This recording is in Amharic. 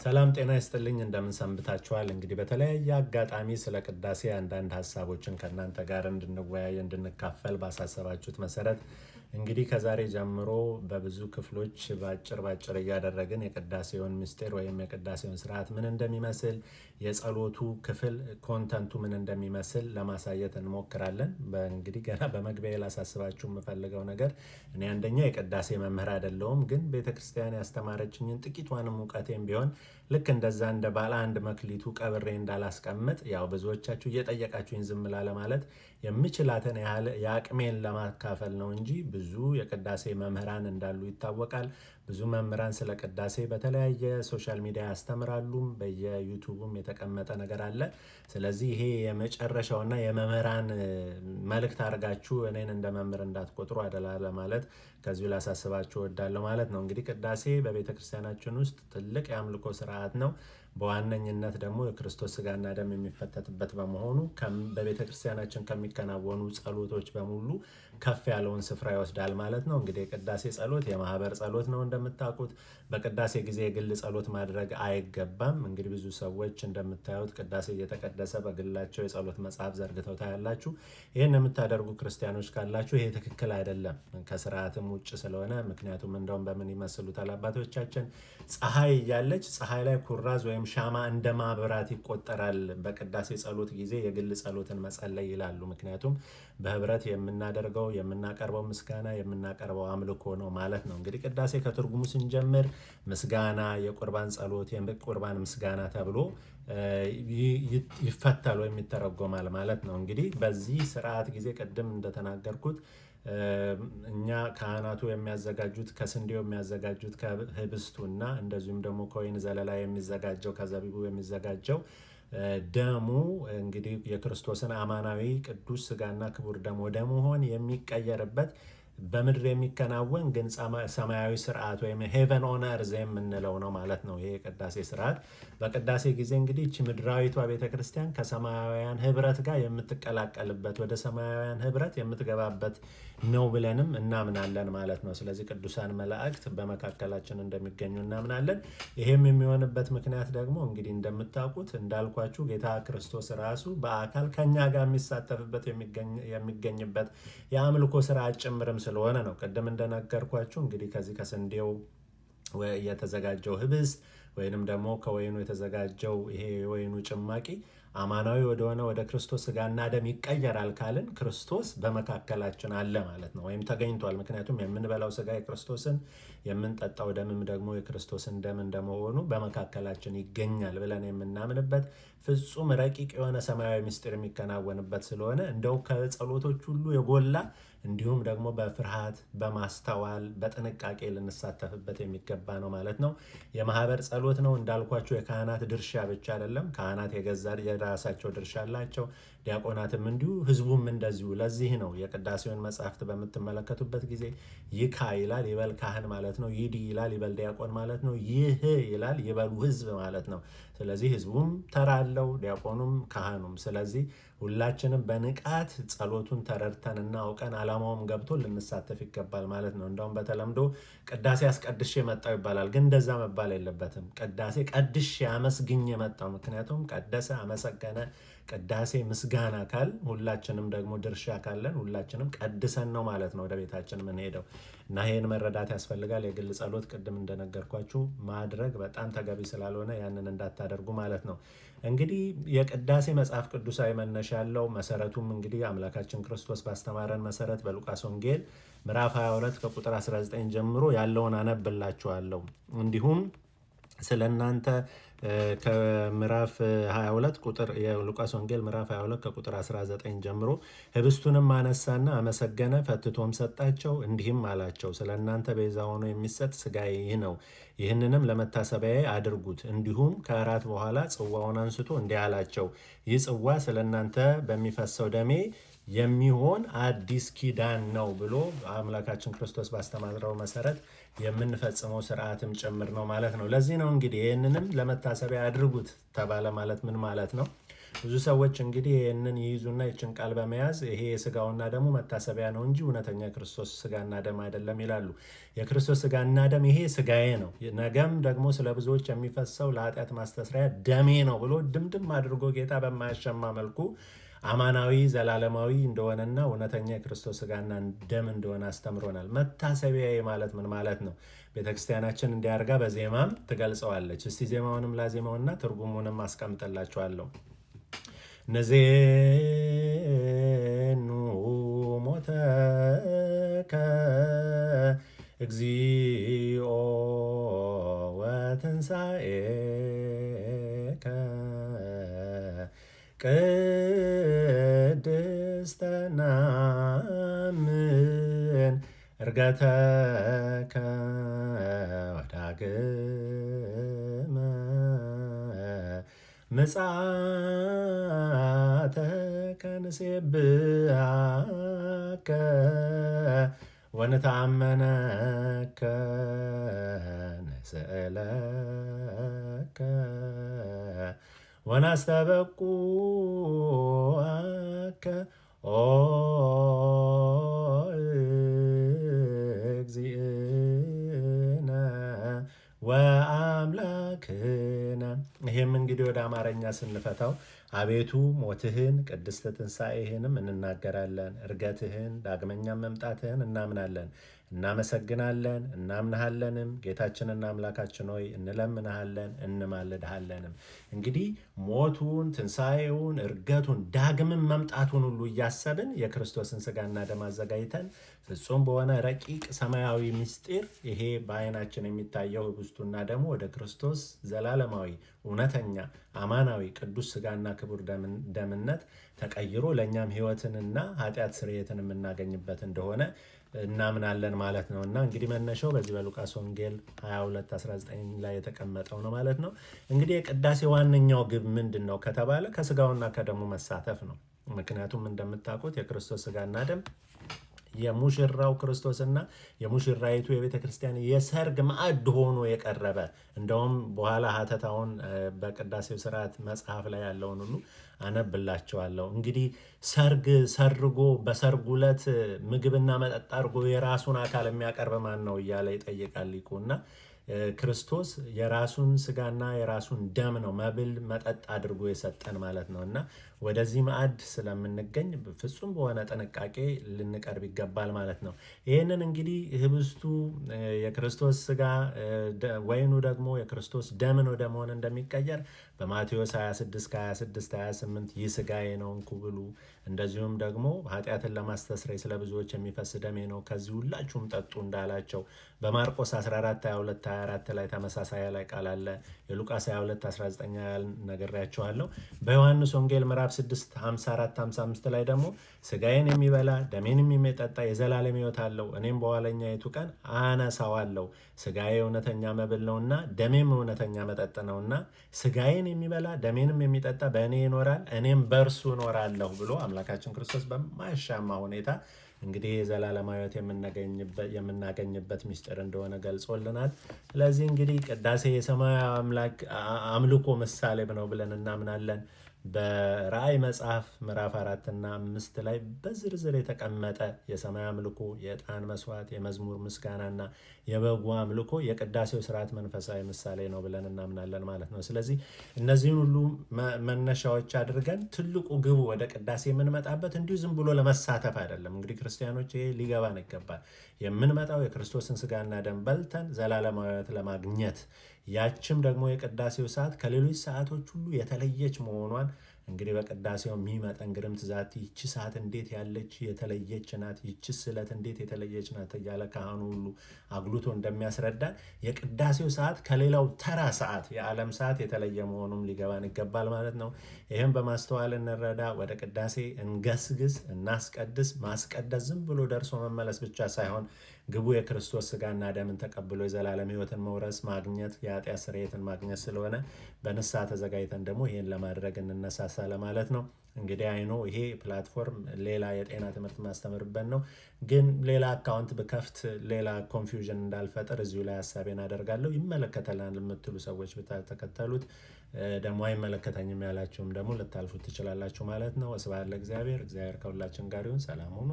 ሰላም ጤና ይስጥልኝ እንደምን ሰንብታችኋል? እንግዲህ በተለያየ አጋጣሚ ስለ ቅዳሴ አንዳንድ ሀሳቦችን ከእናንተ ጋር እንድንወያይ እንድንካፈል ባሳሰባችሁት መሰረት እንግዲህ ከዛሬ ጀምሮ በብዙ ክፍሎች ባጭር እያደረግን የቅዳሴውን ምስጢር ወይም የቅዳሴውን ስርዓት ምን እንደሚመስል የጸሎቱ ክፍል ኮንተንቱ ምን እንደሚመስል ለማሳየት እንሞክራለን። እንግዲህ ገና በመግቢያ ላሳስባችሁ የምፈልገው ነገር እኔ አንደኛ የቅዳሴ መምህር አይደለሁም፣ ግን ቤተክርስቲያን ያስተማረችኝን ጥቂቷንም እውቀቴም ቢሆን ልክ እንደዛ እንደ ባለ አንድ መክሊቱ ቀብሬ እንዳላስቀምጥ ያው ብዙዎቻችሁ እየጠየቃችሁኝ ዝም ላለ ማለት የምችላትን ያህል የአቅሜን ለማካፈል ነው እንጂ ብዙ የቅዳሴ መምህራን እንዳሉ ይታወቃል። ብዙ መምህራን ስለ ቅዳሴ በተለያየ ሶሻል ሚዲያ ያስተምራሉ፣ በየዩቱቡም የተቀመጠ ነገር አለ። ስለዚህ ይሄ የመጨረሻውና የመምህራን መልእክት አድርጋችሁ እኔን እንደ መምህር እንዳትቆጥሩ አደላ ለማለት ከዚሁ ላሳስባችሁ እወዳለሁ ማለት ነው። እንግዲህ ቅዳሴ በቤተክርስቲያናችን ውስጥ ትልቅ የአምልኮ ስርዓት ነው። በዋነኝነት ደግሞ የክርስቶስ ስጋና ደም የሚፈተትበት በመሆኑ በቤተክርስቲያናችን ከሚከናወኑ ጸሎቶች በሙሉ ከፍ ያለውን ስፍራ ይወስዳል ማለት ነው። እንግዲህ የቅዳሴ ጸሎት የማህበር ጸሎት ነው። እንደምታውቁት በቅዳሴ ጊዜ የግል ጸሎት ማድረግ አይገባም። እንግዲህ ብዙ ሰዎች እንደምታዩት ቅዳሴ እየተቀደሰ በግላቸው የጸሎት መጽሐፍ ዘርግተው ታያላችሁ። ይህን የምታደርጉ ክርስቲያኖች ካላችሁ ይሄ ትክክል አይደለም፣ ከስርዓትም ውጭ ስለሆነ። ምክንያቱም እንደውም በምን ይመስሉታል አባቶቻችን፣ ፀሐይ እያለች ፀሐይ ላይ ኩራዝ ወይም ሻማ እንደ ማብራት ይቆጠራል በቅዳሴ ጸሎት ጊዜ የግል ጸሎትን መጸለይ ይላሉ። ምክንያቱም በህብረት የምናደርገው የምናቀርበው ምስጋና የምናቀርበው አምልኮ ነው ማለት ነው። እንግዲህ ቅዳሴ ከትርጉሙ ስንጀምር ምስጋና፣ የቁርባን ጸሎት፣ የቁርባን ምስጋና ተብሎ ይፈታል ወይም ይተረጎማል ማለት ነው። እንግዲህ በዚህ ስርዓት ጊዜ ቅድም እንደተናገርኩት እኛ ካህናቱ የሚያዘጋጁት ከስንዴው የሚያዘጋጁት ከህብስቱና እንደዚሁም ደግሞ ከወይን ዘለላ የሚዘጋጀው ከዘቢቡ የሚዘጋጀው ደሙ እንግዲህ የክርስቶስን አማናዊ ቅዱስ ስጋና ክቡር ደም ወደ መሆን የሚቀየርበት በምድር የሚከናወን ግን ሰማያዊ ስርዓት ወይም ሄቨን ኦን እርዝ የምንለው ነው ማለት ነው። ይሄ የቅዳሴ ስርዓት በቅዳሴ ጊዜ እንግዲህ ይህች ምድራዊቷ ቤተክርስቲያን ከሰማያውያን ህብረት ጋር የምትቀላቀልበት ወደ ሰማያውያን ህብረት የምትገባበት ነው ብለንም እናምናለን ማለት ነው። ስለዚህ ቅዱሳን መላእክት በመካከላችን እንደሚገኙ እናምናለን። ይሄም የሚሆንበት ምክንያት ደግሞ እንግዲህ እንደምታውቁት እንዳልኳችሁ ጌታ ክርስቶስ ራሱ በአካል ከኛ ጋር የሚሳተፍበት የሚገኝበት የአምልኮ ስርዓት ጭምርም ስለሆነ ነው። ቅድም እንደነገርኳችሁ እንግዲህ ከዚህ ከስንዴው የተዘጋጀው ህብስት ወይንም ደግሞ ከወይኑ የተዘጋጀው ይሄ የወይኑ ጭማቂ አማናዊ ወደሆነ ወደ ክርስቶስ ስጋና ደም ይቀየራል ካልን ክርስቶስ በመካከላችን አለ ማለት ነው፣ ወይም ተገኝቷል። ምክንያቱም የምንበላው ስጋ የክርስቶስን የምንጠጣው ደምም ደግሞ የክርስቶስን ደም እንደመሆኑ በመካከላችን ይገኛል ብለን የምናምንበት ፍጹም ረቂቅ የሆነ ሰማያዊ ምስጢር የሚከናወንበት ስለሆነ እንደው ከጸሎቶች ሁሉ የጎላ እንዲሁም ደግሞ በፍርሃት በማስተዋል በጥንቃቄ ልንሳተፍበት የሚገባ ነው ማለት ነው። የማህበር ጸሎት ነው እንዳልኳቸው የካህናት ድርሻ ብቻ አይደለም። ካህናት የገዛ የራሳቸው ድርሻ አላቸው፣ ዲያቆናትም እንዲሁ፣ ህዝቡም እንደዚሁ። ለዚህ ነው የቅዳሴውን መጽሐፍት በምትመለከቱበት ጊዜ ይካ ይላል ይበል ካህን ማለት ነው። ይዲ ይላል ይበል ዲያቆን ማለት ነው። ይህ ይላል ይበሉ ህዝብ ማለት ነው። ስለዚህ ህዝቡም ተራ አለው፣ ዲያቆኑም ካህኑም። ስለዚህ ሁላችንም በንቃት ጸሎቱን ተረድተንና አውቀን አላማውም ገብቶ ልንሳተፍ ይገባል ማለት ነው። እንደውም በተለምዶ ቅዳሴ አስቀድሼ የመጣው ይባላል፣ ግን እንደዛ መባል የለበትም። ቅዳሴ ቀድሼ አመስግኜ የመጣው፣ ምክንያቱም ቀደሰ አመሰገነ ቅዳሴ ምስጋና ካል ሁላችንም ደግሞ ድርሻ ካለን ሁላችንም ቀድሰን ነው ማለት ነው ወደ ቤታችን የምንሄደው እና ይሄን መረዳት ያስፈልጋል። የግል ጸሎት ቅድም እንደነገርኳችሁ ማድረግ በጣም ተገቢ ስላልሆነ ያንን እንዳታደርጉ ማለት ነው። እንግዲህ የቅዳሴ መጽሐፍ ቅዱሳዊ መነሻ ያለው መሰረቱም እንግዲህ አምላካችን ክርስቶስ ባስተማረን መሰረት በሉቃስ ወንጌል ምዕራፍ 22 ከቁጥር 19 ጀምሮ ያለውን አነብላችኋለሁ። እንዲሁም ስለ እናንተ ከምዕራፍ 22 ቁጥር የሉቃስ ወንጌል ምዕራፍ 22 ከቁጥር 19 ጀምሮ ህብስቱንም አነሳና አመሰገነ፣ ፈትቶም ሰጣቸው፣ እንዲህም አላቸው፣ ስለ እናንተ ቤዛ ሆኖ የሚሰጥ ስጋዬ ይህ ነው፣ ይህንንም ለመታሰቢያዬ አድርጉት። እንዲሁም ከእራት በኋላ ጽዋውን አንስቶ እንዲህ አላቸው፣ ይህ ጽዋ ስለ እናንተ በሚፈሰው ደሜ የሚሆን አዲስ ኪዳን ነው ብሎ አምላካችን ክርስቶስ ባስተማረው መሰረት የምንፈጽመው ስርዓትም ጭምር ነው ማለት ነው። ለዚህ ነው እንግዲህ ይህንንም ለመታሰቢያ አድርጉት ተባለ ማለት ምን ማለት ነው? ብዙ ሰዎች እንግዲህ ይህንን ይይዙና ይችን ቃል በመያዝ ይሄ የስጋውና ደሙ መታሰቢያ ነው እንጂ እውነተኛ ክርስቶስ ስጋና ደም አይደለም ይላሉ። የክርስቶስ ስጋና ደም ይሄ ስጋዬ ነው፣ ነገም ደግሞ ስለ ብዙዎች የሚፈሰው ለኃጢአት ማስተስሪያ ደሜ ነው ብሎ ድምድም አድርጎ ጌታ በማያሸማ መልኩ አማናዊ ዘላለማዊ እንደሆነና እውነተኛ የክርስቶስ ስጋና ደም እንደሆነ አስተምሮናል። መታሰቢያ ማለት ምን ማለት ነው? ቤተክርስቲያናችን እንዲያርጋ በዜማም ትገልጸዋለች። እስቲ ዜማውንም ላዜማውና ትርጉሙንም አስቀምጥላችኋለሁ። ነዜኑ ሞተከ እግዚኦ ወትንሣኤከ ቅድስተ ናምን ዕርገተከ ወዳግመ ምጽአተከ ንሴብሐከ ወንተአመነከ ንስእለከ ወናስተበቁዐከ ኦ እግዚእነ ወአምላክነ። ይህም እንግዲህ ወደ አማርኛ ስንፈታው አቤቱ ሞትህን፣ ቅድስት ትንሣኤህንም እንናገራለን፣ ዕርገትህን፣ ዳግመኛም መምጣትህን እናምናለን፣ እናመሰግናለን፣ እናምንሃለንም። ጌታችንና አምላካችን ሆይ እንለምንሃለን፣ እንማልድሃለንም። እንግዲህ ሞቱን፣ ትንሣኤውን፣ ዕርገቱን፣ ዳግምን መምጣቱን ሁሉ እያሰብን የክርስቶስን ስጋና ደም አዘጋጅተን ፍጹም በሆነ ረቂቅ ሰማያዊ ምስጢር ይሄ በዓይናችን የሚታየው ህብስቱና ደግሞ ወደ ክርስቶስ ዘላለማዊ እውነተኛ አማናዊ ቅዱስ ስጋና ክቡር ደምነት ተቀይሮ ለእኛም ህይወትንና ኃጢአት ስርየትን የምናገኝበት እንደሆነ እናምናለን ማለት ነው። እና እንግዲህ መነሻው በዚህ በሉቃስ ወንጌል 22:19 ላይ የተቀመጠው ነው ማለት ነው። እንግዲህ የቅዳሴ ዋነኛው ግብ ምንድን ነው ከተባለ ከስጋውና ከደሙ መሳተፍ ነው። ምክንያቱም እንደምታውቁት የክርስቶስ ስጋና ደም የሙሽራው ክርስቶስና የሙሽራይቱ የቤተ ክርስቲያን የሰርግ ማዕድ ሆኖ የቀረበ እንደውም በኋላ ሀተታውን በቅዳሴው ስርዓት መጽሐፍ ላይ ያለውን ሁሉ አነብላቸዋለሁ። እንግዲህ ሰርግ ሰርጎ በሰርጉ ዕለት ምግብና መጠጥ አድርጎ የራሱን አካል የሚያቀርብ ማን ነው እያለ ይጠይቃል ሊቁ። እና ክርስቶስ የራሱን ስጋና የራሱን ደም ነው መብል መጠጥ አድርጎ የሰጠን ማለት ነው። እና ወደዚህ ማዕድ ስለምንገኝ ፍጹም በሆነ ጥንቃቄ ልንቀርብ ይገባል ማለት ነው። ይህንን እንግዲህ ህብስቱ የክርስቶስ ስጋ፣ ወይኑ ደግሞ የክርስቶስ ደምን ወደ መሆን እንደሚቀየር በማቴዎስ 26:26-28 ይህ ስጋዬ ነው እንኩ ብሉ፣ እንደዚሁም ደግሞ ኃጢአትን ለማስተስረይ ስለ ብዙዎች የሚፈስ ደሜ ነው ከዚህ ሁላችሁም ጠጡ እንዳላቸው በማርቆስ 14:22-24 ላይ ተመሳሳይ ላይ ቃል አለ። የሉቃስ 22:19 ነግሬያቸዋለሁ። በዮሐንስ ወንጌል ምዕራፍ 6:54-55 ላይ ደግሞ ስጋዬን የሚበላ ደሜንም የሚጠጣ የዘላለም ሕይወት አለው፣ እኔም በኋለኛይቱ ቀን አነሳዋለሁ። ስጋዬ እውነተኛ መብል ነውና ደሜም እውነተኛ መጠጥ ነውና ስጋዬን የሚበላ ደሜንም የሚጠጣ በእኔ ይኖራል፣ እኔም በእርሱ እኖራለሁ ብሎ አምላካችን ክርስቶስ በማያሻማ ሁኔታ እንግዲህ የዘላለማዊ ሕይወት የምናገኝበት ምስጢር እንደሆነ ገልጾልናል። ስለዚህ እንግዲህ ቅዳሴ የሰማያዊ አምላክ አምልኮ ምሳሌ ነው ብለን እናምናለን። በራእይ መጽሐፍ ምዕራፍ 4 እና 5 ላይ በዝርዝር የተቀመጠ የሰማይ አምልኮ፣ የዕጣን መስዋዕት፣ የመዝሙር ምስጋናና የበጉ አምልኮ የቅዳሴው ስርዓት መንፈሳዊ ምሳሌ ነው ብለን እናምናለን ማለት ነው። ስለዚህ እነዚህን ሁሉ መነሻዎች አድርገን ትልቁ ግቡ ወደ ቅዳሴ የምንመጣበት እንዲሁ ዝም ብሎ ለመሳተፍ አይደለም። እንግዲህ ክርስቲያኖች ይሄ ሊገባን ይገባል። የምንመጣው የክርስቶስን ስጋና ደም በልተን ዘላለማዊ ሕይወት ለማግኘት ያችም ደግሞ የቅዳሴው ሰዓት ከሌሎች ሰዓቶች ሁሉ የተለየች መሆኗን እንግዲህ በቅዳሴው የሚመጠን ግርምት ዛቲ ይቺ ሰዓት እንዴት ያለች የተለየች ናት፣ ይቺ ስዕለት እንዴት የተለየች ናት እያለ ካህኑ ሁሉ አጉልቶ እንደሚያስረዳን የቅዳሴው ሰዓት ከሌላው ተራ ሰዓት የዓለም ሰዓት የተለየ መሆኑም ሊገባን ይገባል ማለት ነው። ይህም በማስተዋል እንረዳ። ወደ ቅዳሴ እንገስግስ፣ እናስቀድስ። ማስቀደስ ዝም ብሎ ደርሶ መመለስ ብቻ ሳይሆን ግቡ የክርስቶስ ስጋና ደምን ተቀብሎ የዘላለም ሕይወትን መውረስ ማግኘት የኃጢአት ስርየትን ማግኘት ስለሆነ በንስሐ ተዘጋጅተን ደግሞ ይህን ለማድረግ እንነሳሳ ለማለት ነው። እንግዲህ አይኖ ይሄ ፕላትፎርም ሌላ የጤና ትምህርት ማስተምርበት ነው፣ ግን ሌላ አካውንት ብከፍት ሌላ ኮንፊውዥን እንዳልፈጠር እዚሁ ላይ ሀሳቤን አደርጋለሁ። ይመለከተናል የምትሉ ሰዎች ብታተከተሉት፣ ደግሞ አይመለከተኝም ያላችሁም ደግሞ ልታልፉት ትችላላችሁ ማለት ነው። ስብሐት ለእግዚአብሔር። እግዚአብሔር ከሁላችን ጋር ይሁን። ሰላም ሁኑ።